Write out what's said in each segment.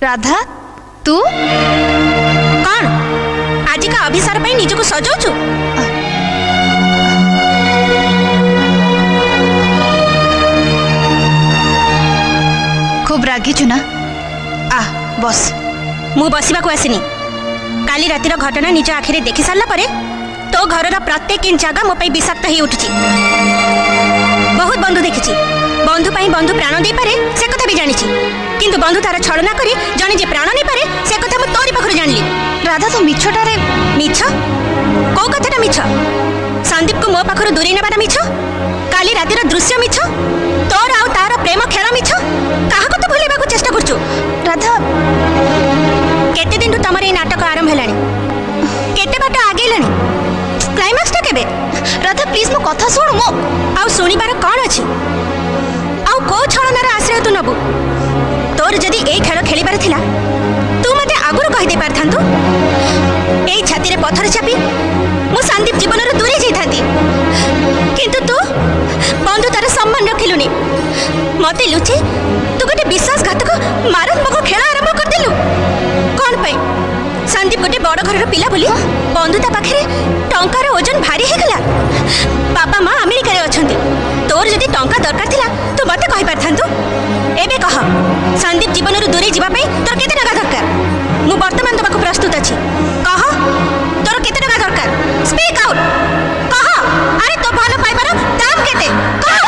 राधा तू कौन आज का अभिसार पर निजको सजाऊछु? खूब रागिचु ना? आ बस। मु बसवा को आसिनी। काली रातिर घटना निज आखिरे देखि सारला परे तो घरर प्रत्येक इंच जगह मो पई विषाक्त ही उठुची। बहुत बंधु देखिची, बंधु पई बंधु प्राण दे पारे से कथा भी जानिची, किंतु बंधु तार छलना करी जने जे प्राण नै पारे से कथा मु तोरी पाखरु जानली। राधा तो मिछटारे मिछ को कथाटा मिछ? संदीप को मो पाखरु दूरी नेबाटा मिछ? काली रातिर दृश्य मिछ? तोर आउ तार प्रेम खेल मिछ? काहा को तो भुलेबा को चेष्टा करछु? राधा केते दिन तमर ए नाटक आरंभ हेलानी? केते बाट आगेलानी? क्लाइमैक्स टा केबे? राधा प्लीज मो कथा सुन। मो आउ सुनिबार कोन अछि? आउ को छलनार आश्रय तू नबु? तोर जदी ए खेल खेलिबार थिला तू मते आगुर कहि दे पारथांतु। ए छाती रे पत्थर छापी मु संदीप जीवन रो दूरी जाई थांती, किंतु तू बंधु तार सम्मान रखिलुनी। मते लुची तू गोटे विश्वासघातक मारात्मक खेल आरंभ कर दिलु। कोन पई? संदीप गोटे बड़ घर पिला बोली बंधुता पाखे टंकार ओजन भारी हे गला। बाबा माँ अमेरिका रे अछंती, तोर जदी टंका दरकार थिला तू मते कहि पारथांतु। एबे कह संदीप जीवन रो दूरी जीवा पई तोर केते टका दरकार? मु वर्तमान दबाको प्रस्तुत अछि। कह तोर केते टका दरकार? Speak out. कह अरे तो भलो पाइबार दाम केते? कह।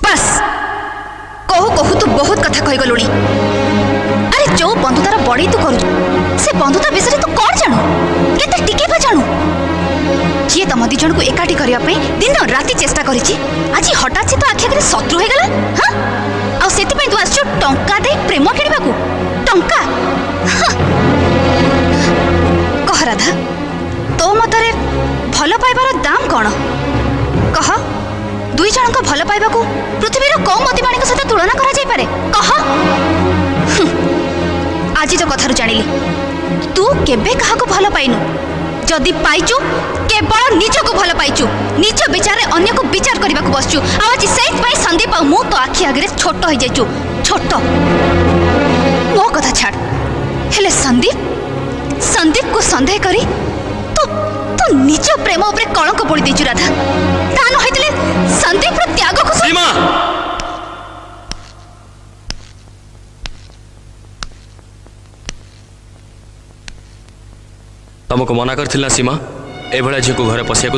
बस कहू कहू तू बहुत कथा कहि गलुनी। अरे जो बंधुतार बड़ी तू करू से बंधुता विषय तू कौन जानू? केते टिके बा जानू? जी तम दी जन को एकाठी करिया पे दिन राति चेष्टा करिछि, आज हठात से तो आखि आगे शत्रु हे गला। हां आ सेति पे तू आछो टंका दे प्रेम खेलिबा को? टंका कह राधा तो मतरे भलो पाइबार दाम कोन? कह दुई जन को भल पाइबा को पृथ्वी रो कौ मतिमाणी सहित तुलना करा जाय पारे? कह। आज तो कथारु जानिली तू केबे काहा को भल पाइनु। जदि पाइचु केवल निज को भल पाइचु, निज विचार अन्य को विचार करबा को बसचु। आज सेत पई संदीप आ मु तो आखि आगे छोट हो जाइचु। छोट मो कथा छाड़, हेले संदीप को संदेह करी तो निज प्रेम उपरे कलंक बोली देचु राधा। ता न होइतले संदीप रो त्याग को सीमा तुमको मना कर सीमा ए भला झील को घरे पशिया को